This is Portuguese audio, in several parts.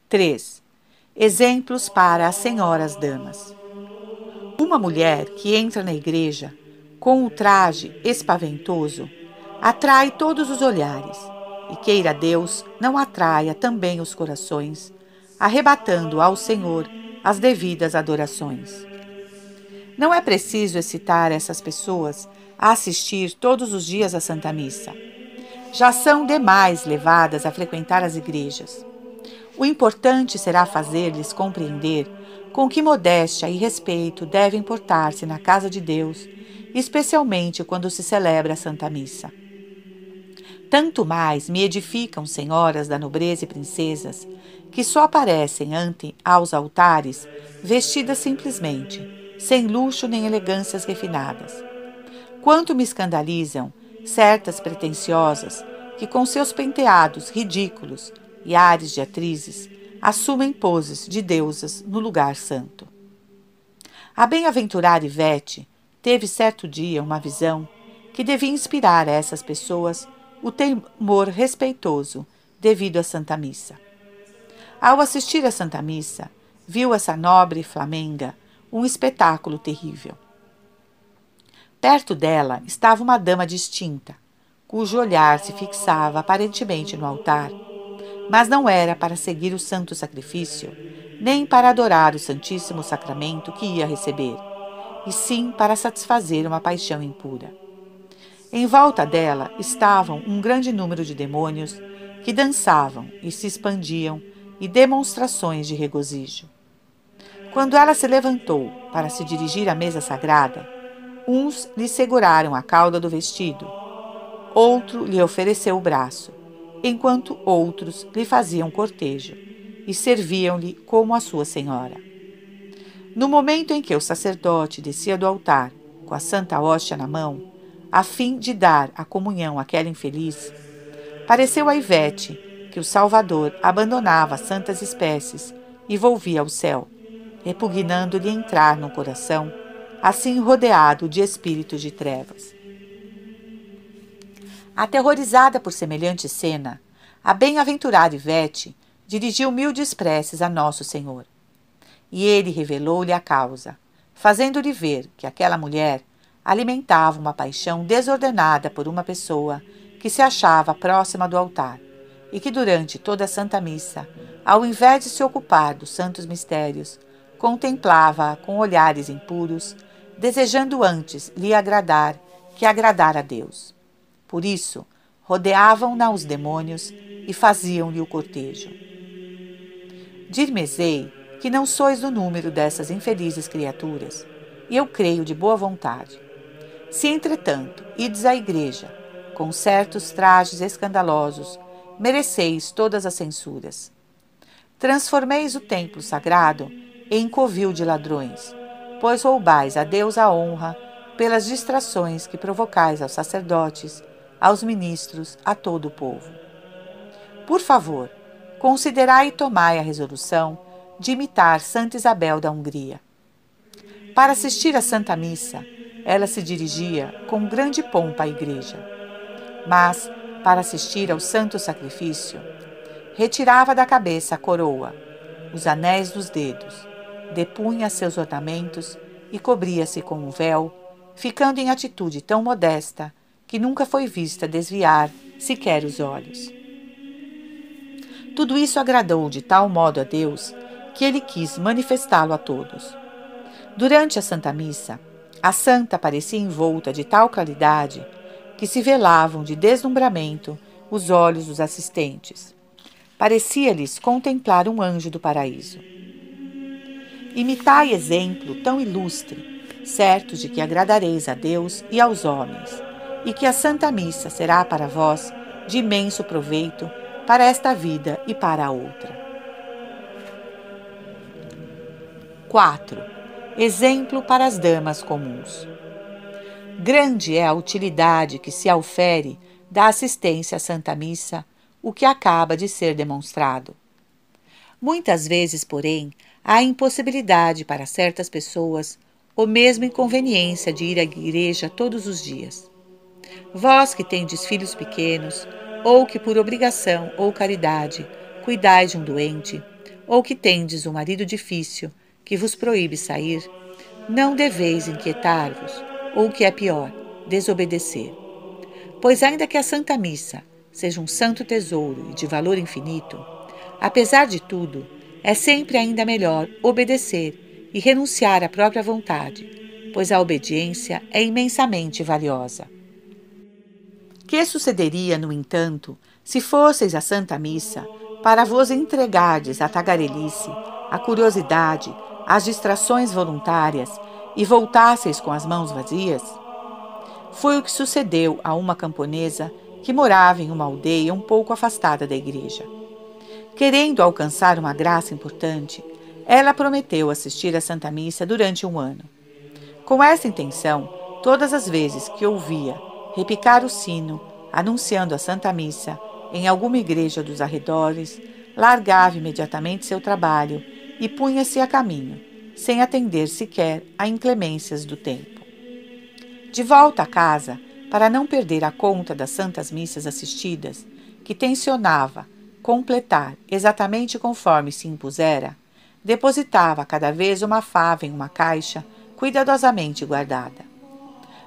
3. Exemplos para as senhoras damas. Uma mulher que entra na igreja com o traje espaventoso atrai todos os olhares, e queira Deus não atraia também os corações, arrebatando ao Senhor as devidas adorações. Não é preciso excitar essas pessoas a assistir todos os dias à Santa Missa. Já são demais levadas a frequentar as igrejas. O importante será fazer-lhes compreender com que modéstia e respeito devem portar-se na casa de Deus, especialmente quando se celebra a Santa Missa. Tanto mais me edificam senhoras da nobreza e princesas, que só aparecem ante aos altares vestidas simplesmente, sem luxo nem elegâncias refinadas. Quanto me escandalizam certas pretensiosas que, com seus penteados ridículos e ares de atrizes, assumem poses de deusas no lugar santo. A bem-aventurada Ivete teve certo dia uma visão que devia inspirar a essas pessoas o temor respeitoso devido à Santa Missa. Ao assistir à Santa Missa, viu essa nobre flamenga um espetáculo terrível. Perto dela estava uma dama distinta, cujo olhar se fixava aparentemente no altar, mas não era para seguir o santo sacrifício, nem para adorar o Santíssimo Sacramento que ia receber, e sim para satisfazer uma paixão impura. Em volta dela estavam um grande número de demônios que dançavam e se expandiam em demonstrações de regozijo. Quando ela se levantou para se dirigir à mesa sagrada, uns lhe seguraram a cauda do vestido, outro lhe ofereceu o braço, enquanto outros lhe faziam cortejo e serviam-lhe como a sua senhora. No momento em que o sacerdote descia do altar com a santa hóstia na mão, a fim de dar a comunhão àquela infeliz, pareceu a Ivete que o Salvador abandonava as santas espécies e volvia ao céu, repugnando-lhe entrar no coração, assim rodeado de espíritos de trevas. Aterrorizada por semelhante cena, a bem-aventurada Ivete dirigiu humildes preces a Nosso Senhor. E ele revelou-lhe a causa, fazendo-lhe ver que aquela mulher alimentava uma paixão desordenada por uma pessoa que se achava próxima do altar e que durante toda a Santa Missa, ao invés de se ocupar dos santos mistérios, contemplava-a com olhares impuros, desejando antes lhe agradar que agradar a Deus. Por isso, rodeavam-na os demônios e faziam-lhe o cortejo. Dir-me-ei que não sois do número dessas infelizes criaturas, e eu creio de boa vontade. Se, entretanto, ides à igreja, com certos trajes escandalosos, mereceis todas as censuras. Transformeis o templo sagrado em covil de ladrões, pois roubais a Deus a honra pelas distrações que provocais aos sacerdotes, aos ministros, a todo o povo. Por favor, considerai e tomai a resolução de imitar Santa Isabel da Hungria. Para assistir à Santa Missa, ela se dirigia com grande pompa à igreja. Mas, para assistir ao Santo Sacrifício, retirava da cabeça a coroa, os anéis dos dedos, depunha seus ornamentos e cobria-se com um véu, ficando em atitude tão modesta que nunca foi vista desviar sequer os olhos. Tudo isso agradou de tal modo a Deus que ele quis manifestá-lo a todos. Durante a Santa Missa, a santa parecia envolta de tal claridade que se velavam de deslumbramento os olhos dos assistentes. Parecia-lhes contemplar um anjo do paraíso. Imitai exemplo tão ilustre, certos de que agradareis a Deus e aos homens, e que a Santa Missa será para vós de imenso proveito para esta vida e para a outra. 4. Exemplo para as damas comuns. Grande é a utilidade que se aufere da assistência à Santa Missa, o que acaba de ser demonstrado. Muitas vezes, porém, há impossibilidade para certas pessoas ou mesmo inconveniência de ir à igreja todos os dias. Vós que tendes filhos pequenos, ou que por obrigação ou caridade cuidais de um doente, ou que tendes um marido difícil que vos proíbe sair, não deveis inquietar-vos, ou o que é pior, desobedecer. Pois ainda que a Santa Missa seja um santo tesouro e de valor infinito, apesar de tudo, é sempre ainda melhor obedecer e renunciar à própria vontade, pois a obediência é imensamente valiosa. Que sucederia, no entanto, se fosseis à Santa Missa para vos entregardes à tagarelice, à curiosidade, às distrações voluntárias e voltasseis com as mãos vazias? Foi o que sucedeu a uma camponesa que morava em uma aldeia um pouco afastada da igreja. Querendo alcançar uma graça importante, ela prometeu assistir à Santa Missa durante um ano. Com essa intenção, todas as vezes que ouvia repicar o sino, anunciando a Santa Missa, em alguma igreja dos arredores, largava imediatamente seu trabalho e punha-se a caminho, sem atender sequer a inclemências do tempo. De volta a casa, para não perder a conta das santas missas assistidas, que tencionava completar exatamente conforme se impusera, depositava cada vez uma fava em uma caixa cuidadosamente guardada.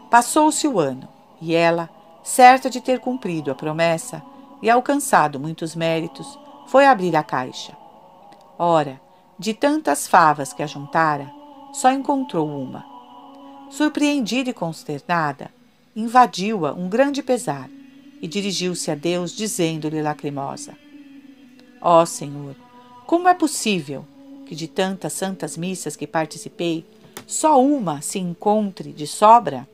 Passou-se o ano, e ela, certa de ter cumprido a promessa e alcançado muitos méritos, foi abrir a caixa. Ora, de tantas favas que ajuntara, só encontrou uma. Surpreendida e consternada, invadiu-a um grande pesar e dirigiu-se a Deus, dizendo-lhe lacrimosa: Ó Senhor, como é possível que de tantas santas missas que participei, só uma se encontre de sobra?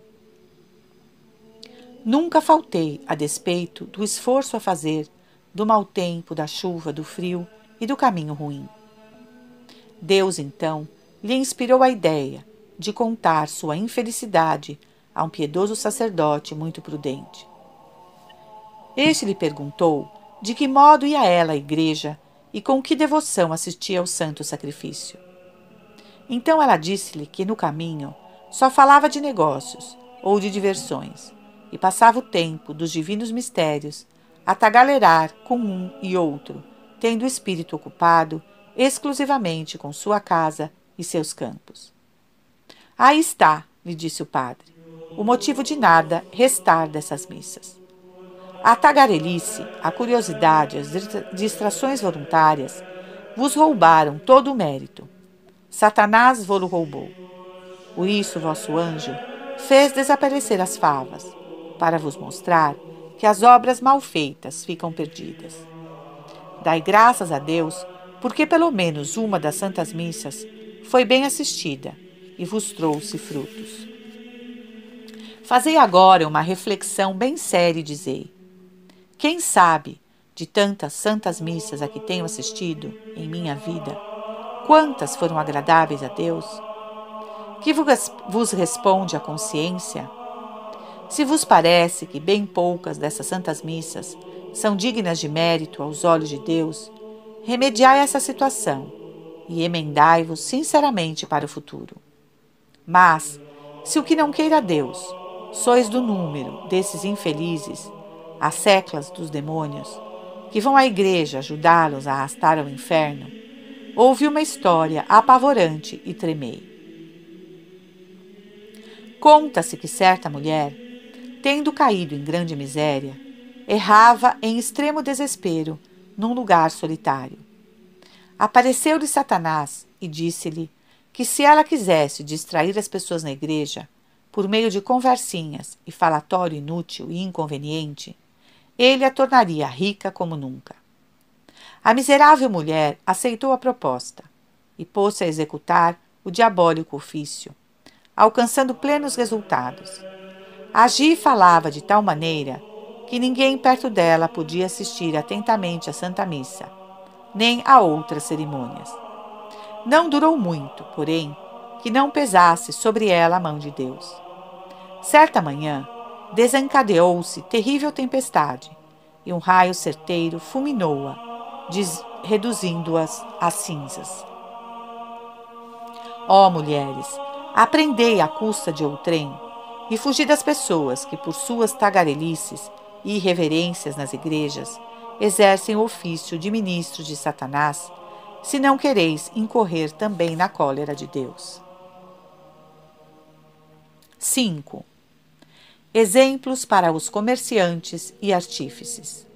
Nunca faltei a despeito do esforço a fazer, do mau tempo, da chuva, do frio e do caminho ruim. Deus, então, lhe inspirou a ideia de contar sua infelicidade a um piedoso sacerdote muito prudente. Este lhe perguntou de que modo ia ela à igreja e com que devoção assistia ao santo sacrifício. Então ela disse-lhe que no caminho só falava de negócios ou de diversões e passava o tempo dos divinos mistérios a tagarelar com um e outro, tendo o espírito ocupado exclusivamente com sua casa e seus campos. Aí está, lhe disse o padre, o motivo de nada restar dessas missas. A tagarelice, a curiosidade, as distrações voluntárias vos roubaram todo o mérito. Satanás vô-lo roubou. Por isso vosso anjo fez desaparecer as favas, para vos mostrar que as obras mal feitas ficam perdidas. Dai graças a Deus, porque pelo menos uma das santas missas foi bem assistida e vos trouxe frutos. Fazei agora uma reflexão bem séria e dizei: quem sabe, de tantas santas missas a que tenho assistido em minha vida, quantas foram agradáveis a Deus? Que vos responde a consciência? Se vos parece que bem poucas dessas santas missas são dignas de mérito aos olhos de Deus, remediai essa situação e emendai-vos sinceramente para o futuro. Mas, se o que não queira Deus, sois do número desses infelizes, as seclas dos demônios, que vão à igreja ajudá-los a arrastar ao inferno, ouvi uma história apavorante e tremei. Conta-se que certa mulher, tendo caído em grande miséria, errava em extremo desespero num lugar solitário. Apareceu-lhe Satanás e disse-lhe que se ela quisesse distrair as pessoas na igreja, por meio de conversinhas e falatório inútil e inconveniente, ele a tornaria rica como nunca. A miserável mulher aceitou a proposta e pôs-se a executar o diabólico ofício, alcançando plenos resultados. Agia e falava de tal maneira que ninguém perto dela podia assistir atentamente à Santa Missa, nem a outras cerimônias. Não durou muito, porém, que não pesasse sobre ela a mão de Deus. Certa manhã, desencadeou-se terrível tempestade, e um raio certeiro fulminou-a, reduzindo-as a cinzas. Ó mulheres, aprendei à custa de outrem e fugi das pessoas que, por suas tagarelices e irreverências nas igrejas, exercem o ofício de ministros de Satanás, se não quereis incorrer também na cólera de Deus. 5. Exemplos para os comerciantes e artífices.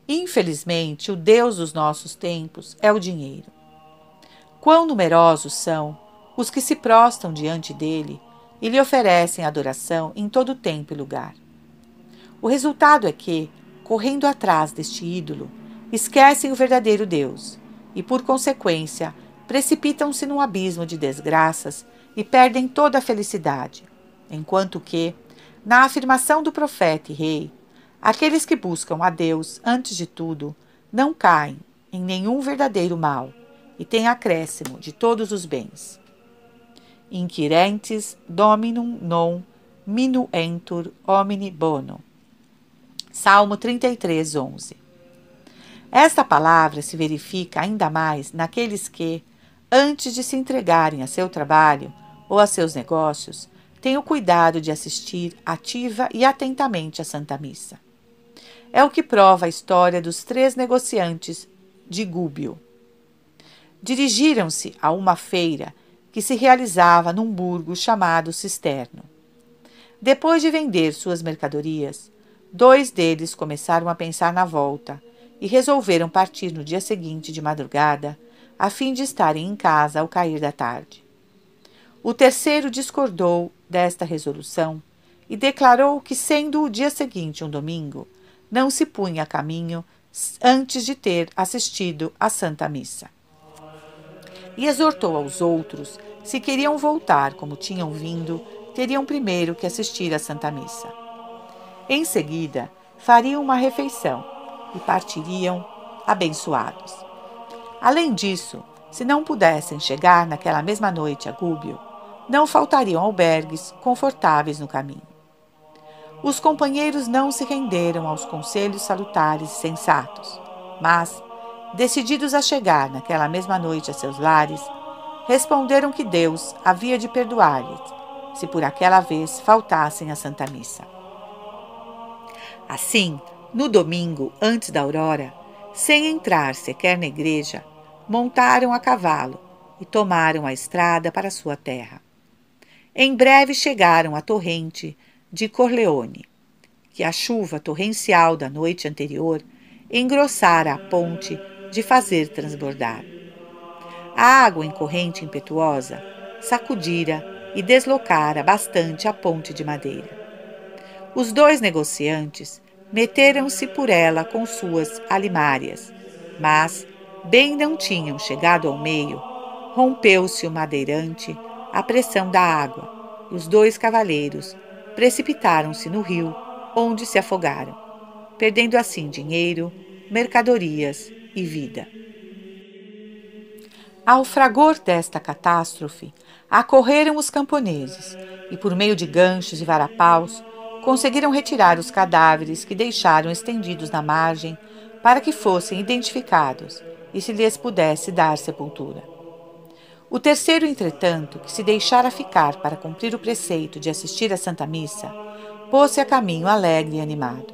Infelizmente, o Deus dos nossos tempos é o dinheiro. Quão numerosos são os que se prostram diante dele e lhe oferecem adoração em todo tempo e lugar. O resultado é que, correndo atrás deste ídolo, esquecem o verdadeiro Deus e, por consequência, precipitam-se num abismo de desgraças e perdem toda a felicidade, enquanto que, na afirmação do profeta e rei, aqueles que buscam a Deus antes de tudo não caem em nenhum verdadeiro mal e têm acréscimo de todos os bens. Inquirentes dominum non minuentur homini bono. Salmo 33, 11. Esta palavra se verifica ainda mais naqueles que, antes de se entregarem a seu trabalho ou a seus negócios, têm o cuidado de assistir ativa e atentamente à Santa Missa. É o que prova a história dos 3 negociantes de Gúbio. Dirigiram-se a uma feira que se realizava num burgo chamado Cisterno. Depois de vender suas mercadorias, 2 deles começaram a pensar na volta e resolveram partir no dia seguinte de madrugada, a fim de estarem em casa ao cair da tarde. O terceiro discordou desta resolução e declarou que, sendo o dia seguinte um domingo, não se punha a caminho antes de ter assistido à Santa Missa. E exortou aos outros, se queriam voltar como tinham vindo, teriam primeiro que assistir à Santa Missa. Em seguida, fariam uma refeição e partiriam abençoados. Além disso, se não pudessem chegar naquela mesma noite a Gúbio, não faltariam albergues confortáveis no caminho. Os companheiros não se renderam aos conselhos salutares e sensatos, mas, decididos a chegar naquela mesma noite a seus lares, responderam que Deus havia de perdoar-lhes, se por aquela vez faltassem à Santa Missa. Assim, no domingo, antes da aurora, sem entrar sequer na igreja, montaram a cavalo e tomaram a estrada para sua terra. Em breve chegaram à torrente de Corleone, que a chuva torrencial da noite anterior engrossara a ponte de fazer transbordar. A água em corrente impetuosa sacudira e deslocara bastante a ponte de madeira. Os 2 negociantes meteram-se por ela com suas alimárias, mas, bem não tinham chegado ao meio, rompeu-se o madeirante à pressão da água, e os 2 cavaleiros precipitaram-se no rio, onde se afogaram, perdendo assim dinheiro, mercadorias e vida. Ao fragor desta catástrofe, acorreram os camponeses e, por meio de ganchos e varapaus, conseguiram retirar os cadáveres que deixaram estendidos na margem para que fossem identificados e se lhes pudesse dar sepultura. O terceiro, entretanto, que se deixara ficar para cumprir o preceito de assistir à Santa Missa, pôs-se a caminho alegre e animado.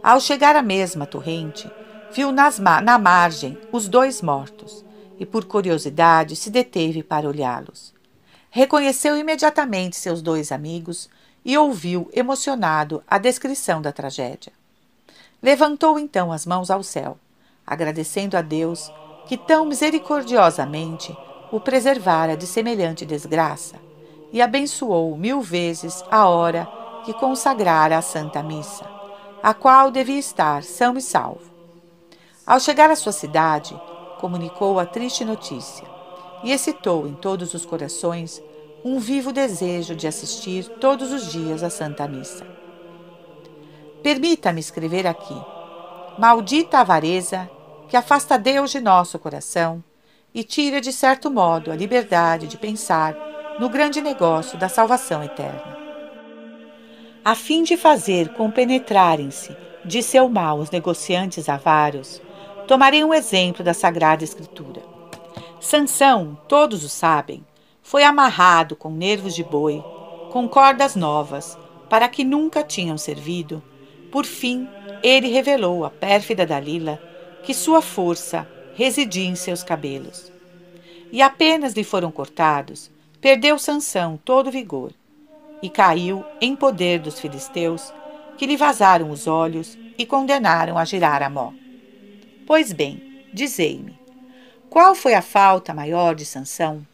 Ao chegar à mesma torrente, viu na margem os 2 mortos e, por curiosidade, se deteve para olhá-los. Reconheceu imediatamente seus 2 amigos e ouviu, emocionado, a descrição da tragédia. Levantou então as mãos ao céu, agradecendo a Deus que tão misericordiosamente o preservara de semelhante desgraça, e abençoou 1000 vezes a hora que consagrara a Santa Missa, a qual devia estar são e salvo. Ao chegar à sua cidade, comunicou a triste notícia e excitou em todos os corações um vivo desejo de assistir todos os dias à Santa Missa. Permita-me escrever aqui: maldita a avareza que afasta Deus de nosso coração e tira de certo modo a liberdade de pensar no grande negócio da salvação eterna. A fim de fazer compenetrarem-se de seu mal os negociantes avaros, tomarei um exemplo da Sagrada Escritura. Sansão, todos o sabem, foi amarrado com nervos de boi, com cordas novas, para que nunca tinham servido. Por fim, ele revelou à pérfida Dalila que sua força residia em seus cabelos. E apenas lhe foram cortados, perdeu Sansão todo o vigor e caiu em poder dos filisteus, que lhe vazaram os olhos e condenaram a girar a mó. Pois bem, dizei-me, qual foi a falta maior de Sansão?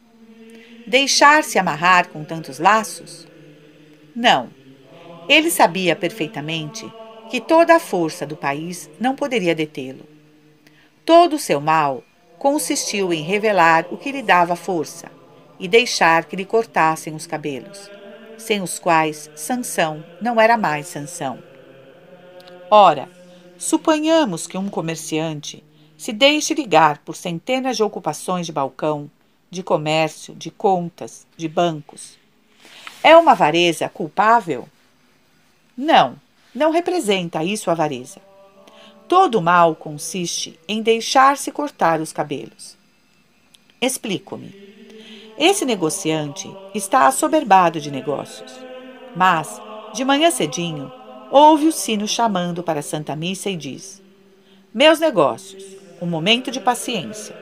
Deixar-se amarrar com tantos laços? Não. Ele sabia perfeitamente que toda a força do país não poderia detê-lo. Todo o seu mal consistiu em revelar o que lhe dava força e deixar que lhe cortassem os cabelos, sem os quais Sansão não era mais Sansão. Ora, suponhamos que um comerciante se deixe ligar por centenas de ocupações de balcão, de comércio, de contas, de bancos. É uma avareza culpável? Não, não representa isso a avareza. Todo o mal consiste em deixar-se cortar os cabelos. Explico-me. Esse negociante está assoberbado de negócios, mas, de manhã cedinho, ouve o sino chamando para a Santa Missa e diz: Meus negócios, um momento de paciência.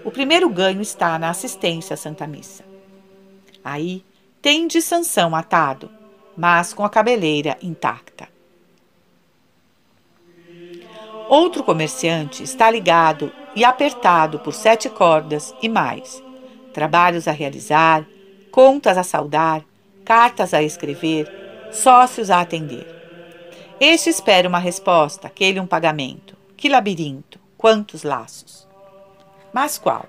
O primeiro ganho está na assistência à Santa Missa. Aí tende Sansão atado, mas com a cabeleira intacta. Outro comerciante está ligado e apertado por 7 cordas e mais. Trabalhos a realizar, contas a saldar, cartas a escrever, sócios a atender. Este espera uma resposta, aquele um pagamento. Que labirinto, quantos laços! Mas qual?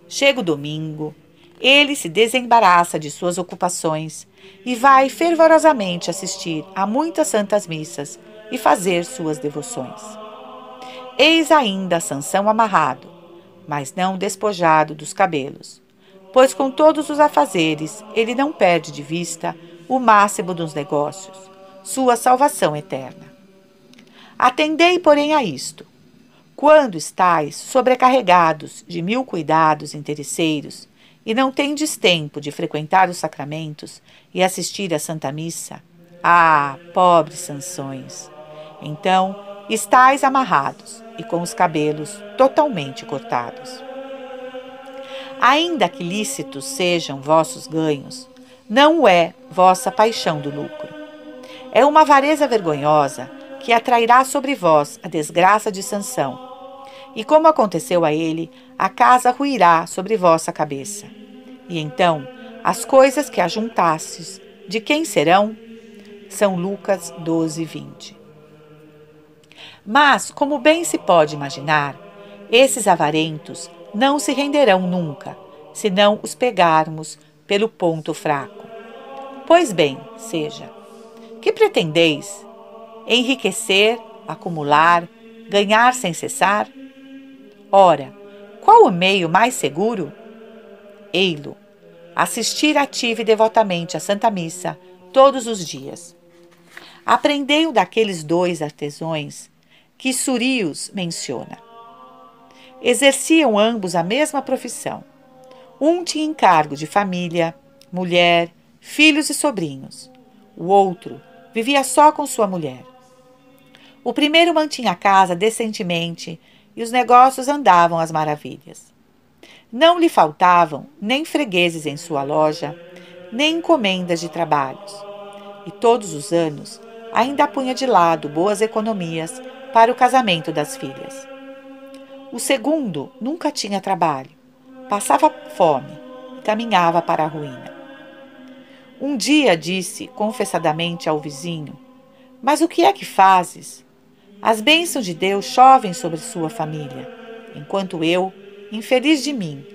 Chega o domingo, ele se desembaraça de suas ocupações e vai fervorosamente assistir a muitas santas missas e fazer suas devoções. Eis ainda Sansão amarrado, mas não despojado dos cabelos, pois com todos os afazeres ele não perde de vista o máximo dos negócios, sua salvação eterna. Atendei, porém, a isto. Quando estáis sobrecarregados de 1000 cuidados interesseiros e não tendes tempo de frequentar os sacramentos e assistir à Santa Missa, pobres Sansões! Então estáis amarrados e com os cabelos totalmente cortados. Ainda que lícitos sejam vossos ganhos, não o é vossa paixão do lucro. É uma avareza vergonhosa que atrairá sobre vós a desgraça de Sansão. E como aconteceu a ele, a casa ruirá sobre vossa cabeça. E então, as coisas que ajuntastes, de quem serão? São Lucas 12:20. Mas, como bem se pode imaginar, esses avarentos não se renderão nunca, se não os pegarmos pelo ponto fraco. Pois bem, seja, que pretendeis? Enriquecer, acumular, ganhar sem cessar? Ora, qual o meio mais seguro? Ei-lo, assistir ativa e devotamente à Santa Missa todos os dias. Aprendei-o daqueles 2 artesões que Surius menciona. Exerciam ambos a mesma profissão. Um tinha encargo de família, mulher, filhos e sobrinhos. O outro vivia só com sua mulher. O primeiro mantinha a casa decentemente e os negócios andavam às maravilhas. Não lhe faltavam nem fregueses em sua loja, nem encomendas de trabalhos. E todos os anos ainda punha de lado boas economias para o casamento das filhas. O segundo nunca tinha trabalho, passava fome e caminhava para a ruína. Um dia disse confessadamente ao vizinho: Mas o que é que fazes? As bênçãos de Deus chovem sobre sua família, enquanto eu, infeliz de mim,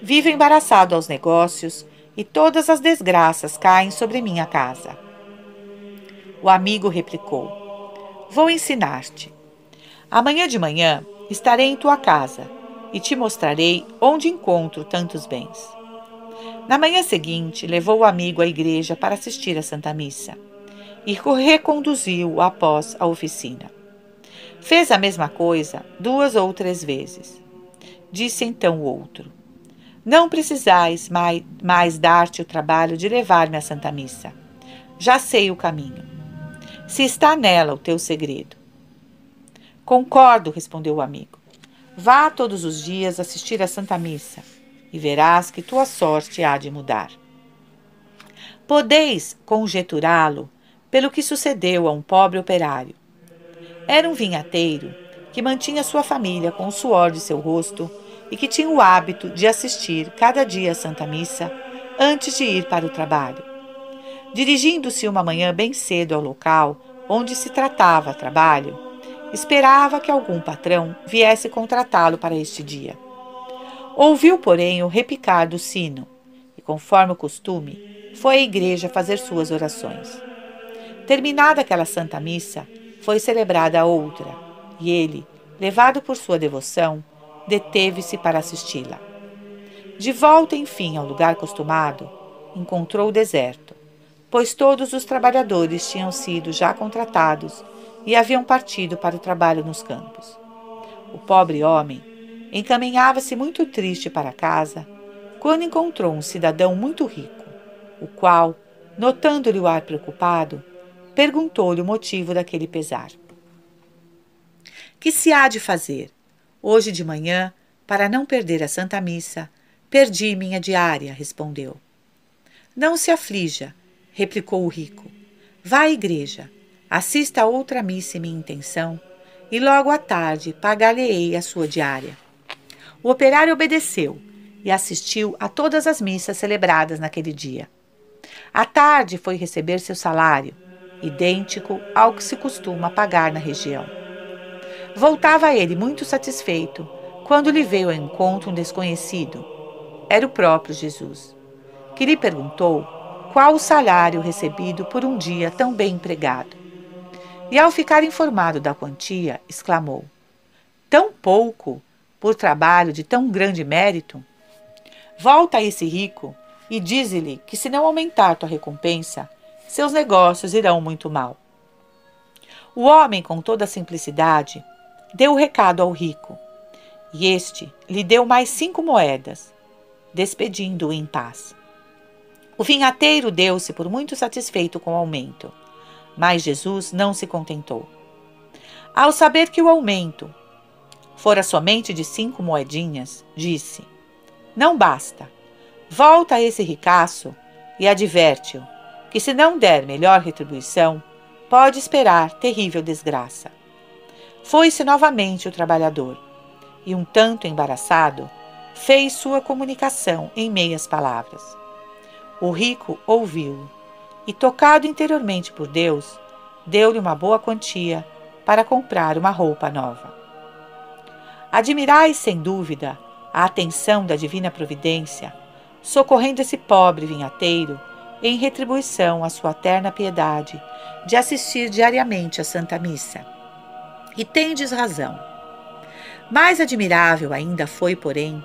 vivo embaraçado aos negócios e todas as desgraças caem sobre minha casa. O amigo replicou: Vou ensinar-te. Amanhã de manhã estarei em tua casa e te mostrarei onde encontro tantos bens. Na manhã seguinte, levou o amigo à igreja para assistir à Santa Missa e reconduziu-o após a oficina. Fez a mesma coisa 2 ou 3 vezes. Disse então o outro: Não precisais mais dar-te o trabalho de levar-me à Santa Missa. Já sei o caminho. Se está nela o teu segredo. Concordo, respondeu o amigo. Vá todos os dias assistir à Santa Missa e verás que tua sorte há de mudar. Podeis conjeturá-lo pelo que sucedeu a um pobre operário. Era um vinhateiro que mantinha sua família com o suor de seu rosto e que tinha o hábito de assistir cada dia à Santa Missa antes de ir para o trabalho. Dirigindo-se uma manhã bem cedo ao local onde se tratava trabalho, esperava que algum patrão viesse contratá-lo para este dia. Ouviu, porém, o repicar do sino e, conforme o costume, foi à igreja fazer suas orações. Terminada aquela Santa Missa, foi celebrada a outra, e ele, levado por sua devoção, deteve-se para assisti-la. De volta, enfim, ao lugar costumado, encontrou o deserto, pois todos os trabalhadores tinham sido já contratados e haviam partido para o trabalho nos campos. O pobre homem encaminhava-se muito triste para casa, quando encontrou um cidadão muito rico, o qual, notando-lhe o ar preocupado, perguntou-lhe o motivo daquele pesar. Que se há de fazer? Hoje de manhã, para não perder a Santa Missa, perdi minha diária, respondeu. Não se aflija, replicou o rico. Vá à igreja, assista a outra missa em minha intenção, e logo à tarde pagar-lhe-ei a sua diária. O operário obedeceu e assistiu a todas as missas celebradas naquele dia. À tarde foi receber seu salário, idêntico ao que se costuma pagar na região. Voltava ele muito satisfeito, quando lhe veio ao encontro um desconhecido. Era o próprio Jesus, que lhe perguntou qual o salário recebido por um dia tão bem empregado. E ao ficar informado da quantia, exclamou: tão pouco por trabalho de tão grande mérito? Volta a esse rico e dize-lhe que, se não aumentar tua recompensa, seus negócios irão muito mal. O homem, com toda a simplicidade, deu o recado ao rico, e este lhe deu mais 5 moedas, despedindo-o em paz. O vinhateiro deu-se por muito satisfeito com o aumento, mas Jesus não se contentou. Ao saber que o aumento fora somente de 5 moedinhas, disse: não basta. Volta a esse ricaço e adverte-o que, se não der melhor retribuição, pode esperar terrível desgraça. Foi-se novamente o trabalhador, e, um tanto embaraçado, fez sua comunicação em meias palavras. O rico ouviu-o e, tocado interiormente por Deus, deu-lhe uma boa quantia para comprar uma roupa nova. Admirais, sem dúvida, a atenção da divina providência, socorrendo esse pobre vinhateiro em retribuição à sua terna piedade de assistir diariamente à Santa Missa. E tendes razão. Mais admirável ainda foi, porém,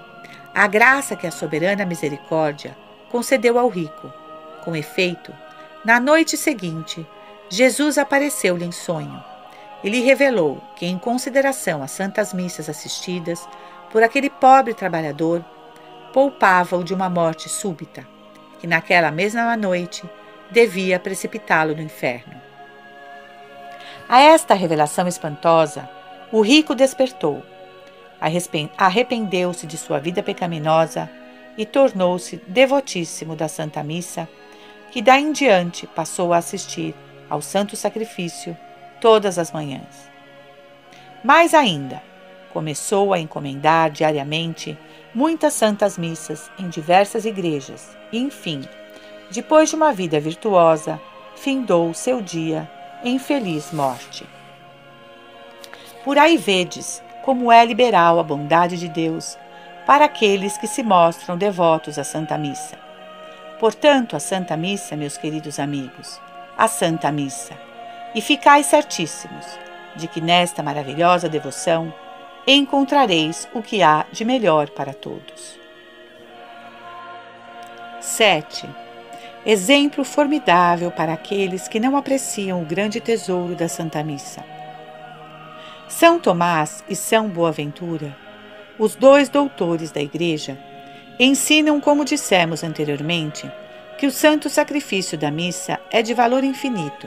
a graça que a soberana misericórdia concedeu ao rico. Com efeito, na noite seguinte, Jesus apareceu-lhe em sonho e lhe revelou que, em consideração às santas missas assistidas por aquele pobre trabalhador, poupava-o de uma morte súbita, que naquela mesma noite devia precipitá-lo no inferno. A esta revelação espantosa, o rico despertou, arrependeu-se de sua vida pecaminosa e tornou-se devotíssimo da Santa Missa, que daí em diante passou a assistir ao Santo Sacrifício todas as manhãs. Mais ainda, começou a encomendar diariamente muitas santas missas em diversas igrejas e, enfim, depois de uma vida virtuosa, findou seu dia em feliz morte. Por aí vedes como é liberal a bondade de Deus para aqueles que se mostram devotos à Santa Missa. Portanto, a Santa Missa, meus queridos amigos, a Santa Missa, e ficai certíssimos de que nesta maravilhosa devoção encontrareis o que há de melhor para todos. 7. Exemplo formidável para aqueles que não apreciam o grande tesouro da Santa Missa. São Tomás e São Boaventura, os 2 doutores da Igreja, ensinam, como dissemos anteriormente, que o santo sacrifício da missa é de valor infinito,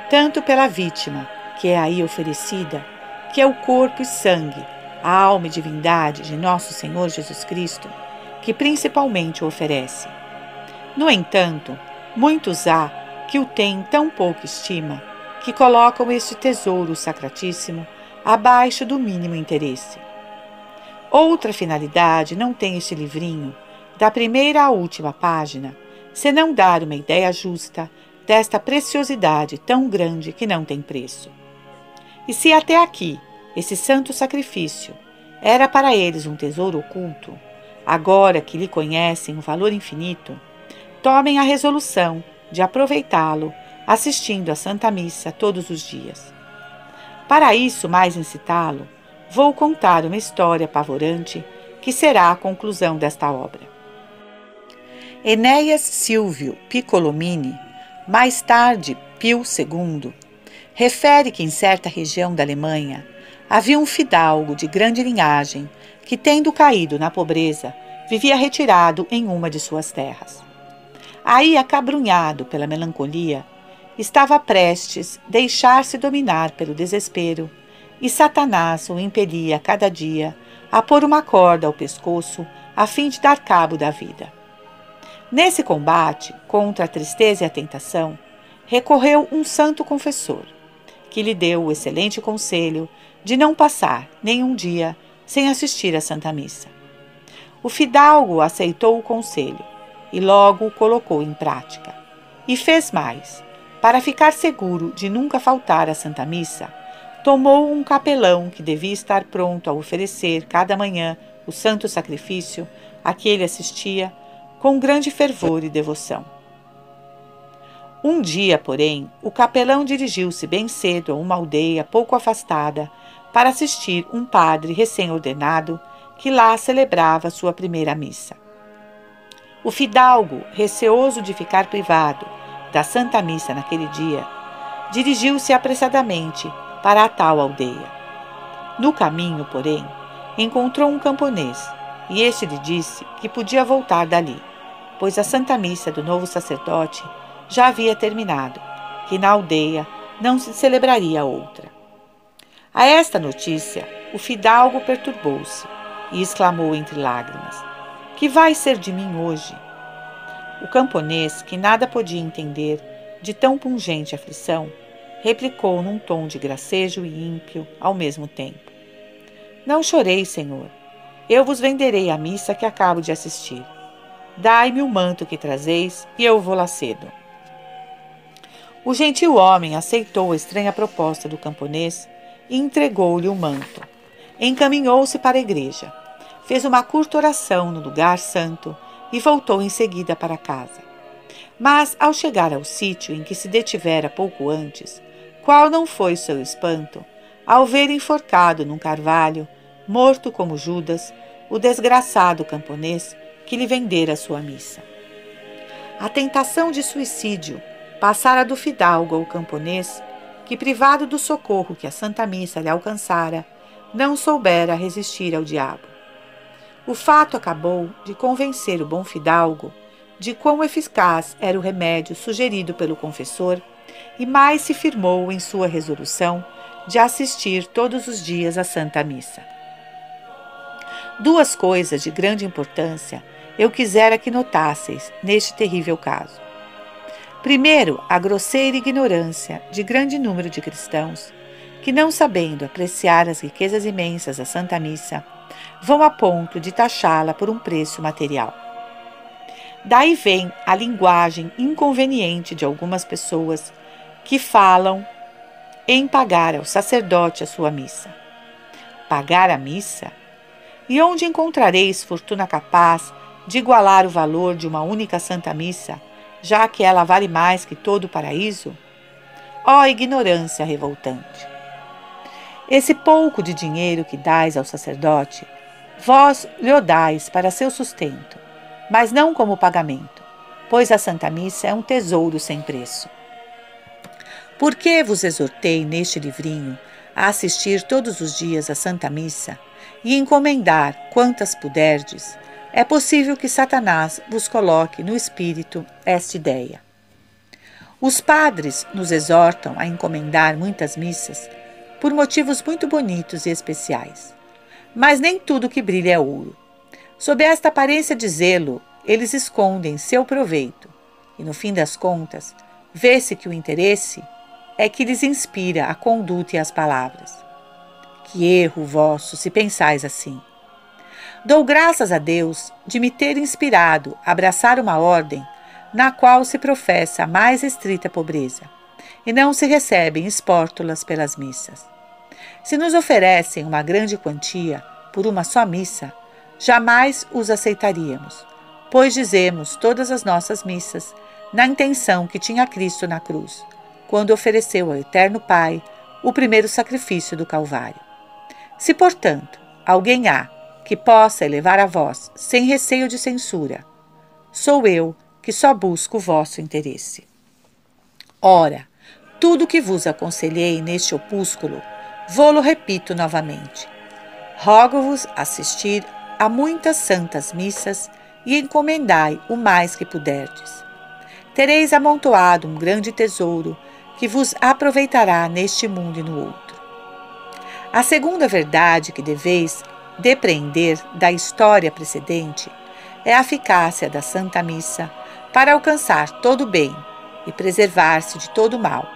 tanto pela vítima, que é aí oferecida, que é o corpo e sangue, a alma e divindade de nosso Senhor Jesus Cristo, que principalmente o oferece. No entanto, muitos há que o têm tão pouca estima, que colocam este tesouro sacratíssimo abaixo do mínimo interesse. Outra finalidade não tem este livrinho, da primeira à última página, senão dar uma ideia justa desta preciosidade tão grande que não tem preço. E se até aqui esse santo sacrifício era para eles um tesouro oculto, agora que lhe conhecem o valor infinito, tomem a resolução de aproveitá-lo assistindo à Santa Missa todos os dias. Para isso mais incitá-lo, vou contar uma história apavorante que será a conclusão desta obra. Enéas Silvio Piccolomini, mais tarde Pio II, refere que em certa região da Alemanha havia um fidalgo de grande linhagem que, tendo caído na pobreza, vivia retirado em uma de suas terras. Aí, acabrunhado pela melancolia, estava prestes a deixar-se dominar pelo desespero, e Satanás o impelia cada dia a pôr uma corda ao pescoço a fim de dar cabo da vida. Nesse combate contra a tristeza e a tentação, recorreu um santo confessor, que lhe deu o excelente conselho de não passar nenhum dia sem assistir à Santa Missa. O fidalgo aceitou o conselho e logo o colocou em prática. E fez mais. Para ficar seguro de nunca faltar à Santa Missa, tomou um capelão que devia estar pronto a oferecer cada manhã o santo sacrifício a que ele assistia com grande fervor e devoção. Um dia, porém, o capelão dirigiu-se bem cedo a uma aldeia pouco afastada para assistir um padre recém-ordenado que lá celebrava sua primeira missa. O fidalgo, receoso de ficar privado da Santa Missa naquele dia, dirigiu-se apressadamente para a tal aldeia. No caminho, porém, encontrou um camponês e este lhe disse que podia voltar dali, pois a Santa Missa do novo sacerdote já havia terminado, que na aldeia não se celebraria outra. A esta notícia, o fidalgo perturbou-se e exclamou entre lágrimas: "Que vai ser de mim hoje?" O camponês, que nada podia entender de tão pungente aflição, replicou num tom de gracejo e ímpio ao mesmo tempo: "Não choreis, Senhor. Eu vos venderei a missa que acabo de assistir. Dai-me o manto que trazeis e eu vou lá cedo." O gentil homem aceitou a estranha proposta do camponês e entregou-lhe o manto. Encaminhou-se para a igreja, fez uma curta oração no lugar santo e voltou em seguida para casa. Mas, ao chegar ao sítio em que se detivera pouco antes, qual não foi seu espanto ao ver enforcado num carvalho, morto como Judas, o desgraçado camponês que lhe vendera sua missa. A tentação de suicídio passara do fidalgo ao camponês, que, privado do socorro que a Santa Missa lhe alcançara, não soubera resistir ao diabo. O fato acabou de convencer o bom fidalgo de quão eficaz era o remédio sugerido pelo confessor e mais se firmou em sua resolução de assistir todos os dias à Santa Missa. Duas coisas de grande importância eu quisera que notasseis neste terrível caso. Primeiro, a grosseira ignorância de grande número de cristãos que, não sabendo apreciar as riquezas imensas da Santa Missa, vão a ponto de taxá-la por um preço material. Daí vem a linguagem inconveniente de algumas pessoas que falam em pagar ao sacerdote a sua missa. Pagar a missa? E onde encontrareis fortuna capaz de igualar o valor de uma única Santa Missa, já que ela vale mais que todo o paraíso? Ó ignorância revoltante! Esse pouco de dinheiro que dais ao sacerdote, vós lhe o dais para seu sustento, mas não como pagamento, pois a Santa Missa é um tesouro sem preço. Por que vos exortei neste livrinho a assistir todos os dias à Santa Missa e encomendar quantas puderdes? É possível que Satanás vos coloque no espírito esta ideia. Os padres nos exortam a encomendar muitas missas por motivos muito bonitos e especiais. Mas nem tudo que brilha é ouro. Sob esta aparência de zelo, eles escondem seu proveito, e no fim das contas, vê-se que o interesse é que lhes inspira a conduta e as palavras. Que erro vosso, se pensais assim! Dou graças a Deus de me ter inspirado a abraçar uma ordem na qual se professa a mais estrita pobreza, e não se recebem espórtulas pelas missas. Se nos oferecem uma grande quantia por uma só missa, jamais os aceitaríamos, pois dizemos todas as nossas missas na intenção que tinha Cristo na cruz, quando ofereceu ao Eterno Pai o primeiro sacrifício do Calvário. Se, portanto, alguém há que possa elevar a vós sem receio de censura, sou eu que só busco o vosso interesse. Ora, tudo o que vos aconselhei neste opúsculo, vô-lo repito novamente. Rogo-vos assistir a muitas santas missas e encomendai o mais que puderdes. Tereis amontoado um grande tesouro que vos aproveitará neste mundo e no outro. A segunda verdade que deveis depreender da história precedente é a eficácia da Santa Missa para alcançar todo o bem e preservar-se de todo o mal,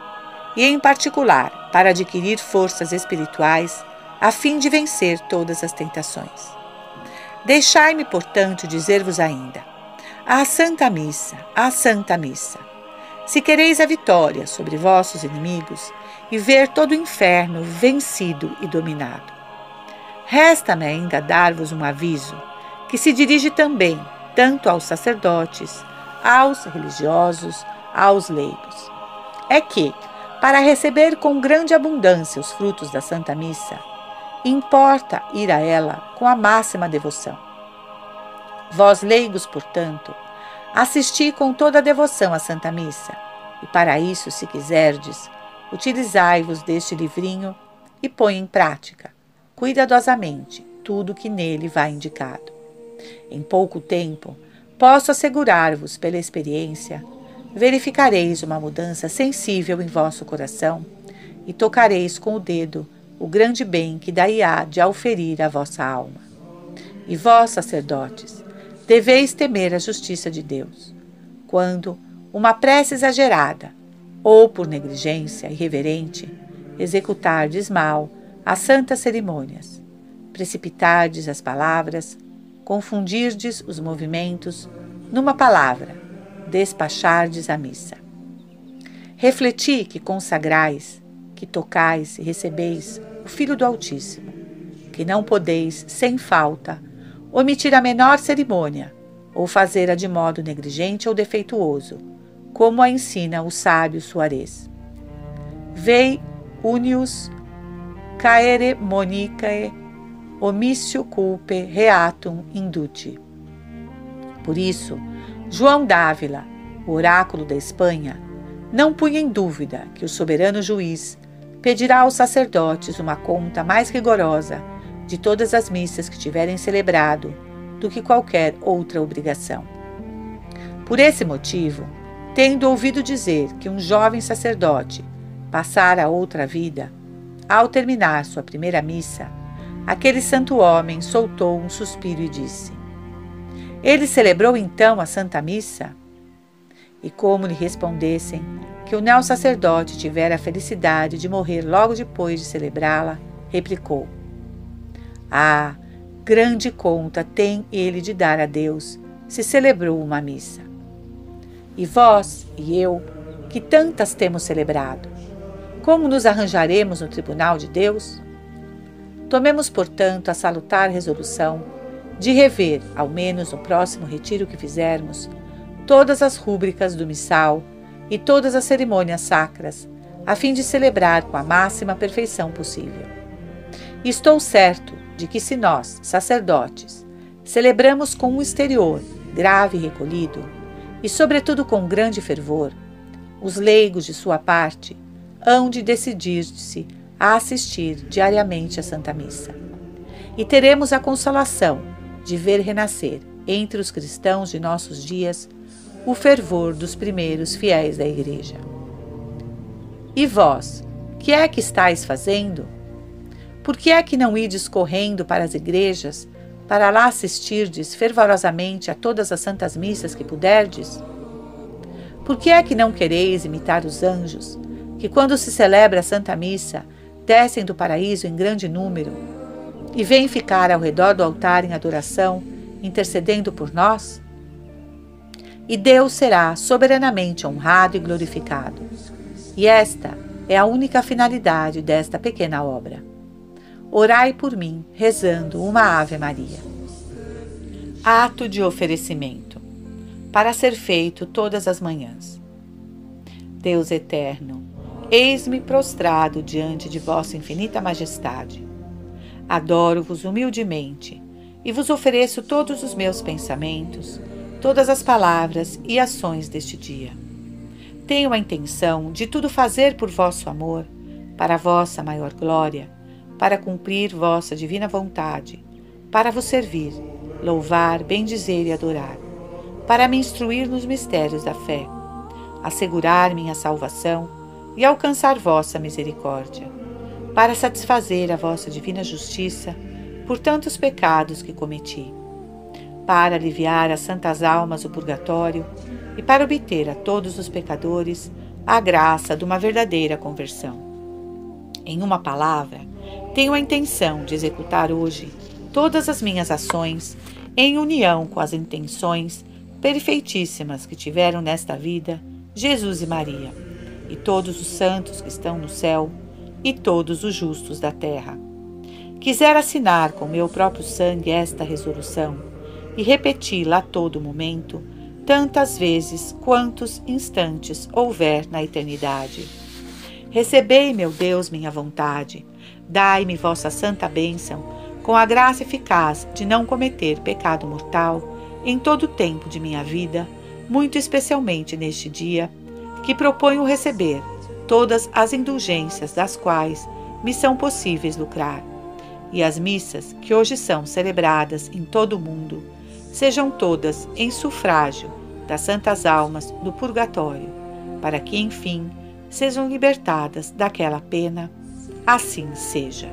e em particular para adquirir forças espirituais a fim de vencer todas as tentações. Deixai-me, portanto, dizer-vos ainda: a Santa Missa, a Santa Missa. Se quereis a vitória sobre vossos inimigos e ver todo o inferno vencido e dominado. Resta-me ainda dar-vos um aviso, que se dirige também tanto aos sacerdotes, aos religiosos, aos leigos. É que, para receber com grande abundância os frutos da Santa Missa, importa ir a ela com a máxima devoção. Vós leigos, portanto, assisti com toda a devoção à Santa Missa, e para isso, se quiserdes, utilizai-vos deste livrinho e põe em prática, cuidadosamente, tudo o que nele vai indicado. Em pouco tempo, posso assegurar-vos pela experiência, verificareis uma mudança sensível em vosso coração e tocareis com o dedo o grande bem que daí há de auferir à vossa alma. E vós, sacerdotes, deveis temer a justiça de Deus, quando uma prece exagerada, ou por negligência irreverente, executardes mal as santas cerimônias, precipitardes as palavras, confundirdes os movimentos, numa palavra, despachardes a missa. Refleti que consagrais, que tocais e recebeis o Filho do Altíssimo, que não podeis, sem falta, omitir a menor cerimônia, ou fazê-la de modo negligente ou defeituoso, como a ensina o sábio Suarez. Vei unius caere monicae omissio culpe reatum induti. Por isso, João d'Ávila, o oráculo da Espanha, não punha em dúvida que o soberano juiz pedirá aos sacerdotes uma conta mais rigorosa de todas as missas que tiverem celebrado do que qualquer outra obrigação. Por esse motivo, tendo ouvido dizer que um jovem sacerdote passara a outra vida, ao terminar sua primeira missa, aquele santo homem soltou um suspiro e disse: ele celebrou então a Santa Missa? E como lhe respondessem que o neo-sacerdote tivera a felicidade de morrer logo depois de celebrá-la, replicou: ah, grande conta tem ele de dar a Deus se celebrou uma missa. E vós e eu, que tantas temos celebrado, como nos arranjaremos no tribunal de Deus? Tomemos, portanto, a salutar resolução de rever, ao menos no próximo retiro que fizermos, todas as rúbricas do missal e todas as cerimônias sacras, a fim de celebrar com a máxima perfeição possível. E estou certo de que se nós, sacerdotes, celebramos com um exterior grave e recolhido, e sobretudo com grande fervor, os leigos de sua parte hão de decidir-se a assistir diariamente à Santa Missa. E teremos a consolação de ver renascer entre os cristãos de nossos dias o fervor dos primeiros fiéis da Igreja. E vós, que é que estáis fazendo? Por que é que não ides correndo para as igrejas, para lá assistirdes fervorosamente a todas as santas missas que puderdes? Por que é que não quereis imitar os anjos, que quando se celebra a Santa Missa, descem do paraíso em grande número e vêm ficar ao redor do altar em adoração, intercedendo por nós? E Deus será soberanamente honrado e glorificado. E esta é a única finalidade desta pequena obra. Orai por mim, rezando uma Ave Maria. Ato de oferecimento, para ser feito todas as manhãs. Deus eterno, eis-me prostrado diante de vossa infinita majestade. Adoro-vos humildemente e vos ofereço todos os meus pensamentos, todas as palavras e ações deste dia. Tenho a intenção de tudo fazer por vosso amor, para a vossa maior glória, para cumprir vossa divina vontade, para vos servir, louvar, bendizer e adorar, para me instruir nos mistérios da fé, assegurar minha salvação e alcançar vossa misericórdia, para satisfazer a vossa divina justiça por tantos pecados que cometi, para aliviar as santas almas do purgatório e para obter a todos os pecadores a graça de uma verdadeira conversão. Em uma palavra, tenho a intenção de executar hoje todas as minhas ações em união com as intenções perfeitíssimas que tiveram nesta vida Jesus e Maria, e todos os santos que estão no céu, e todos os justos da terra. Quisera assinar com meu próprio sangue esta resolução, e repeti-la a todo momento, tantas vezes quantos instantes houver na eternidade. Recebei, meu Deus, minha vontade, dai-me vossa santa bênção, com a graça eficaz de não cometer pecado mortal em todo o tempo de minha vida, muito especialmente neste dia, que proponho receber todas as indulgências das quais me são possíveis lucrar, e as missas que hoje são celebradas em todo o mundo, sejam todas em sufrágio das santas almas do purgatório, para que, enfim, sejam libertadas daquela pena. Assim seja.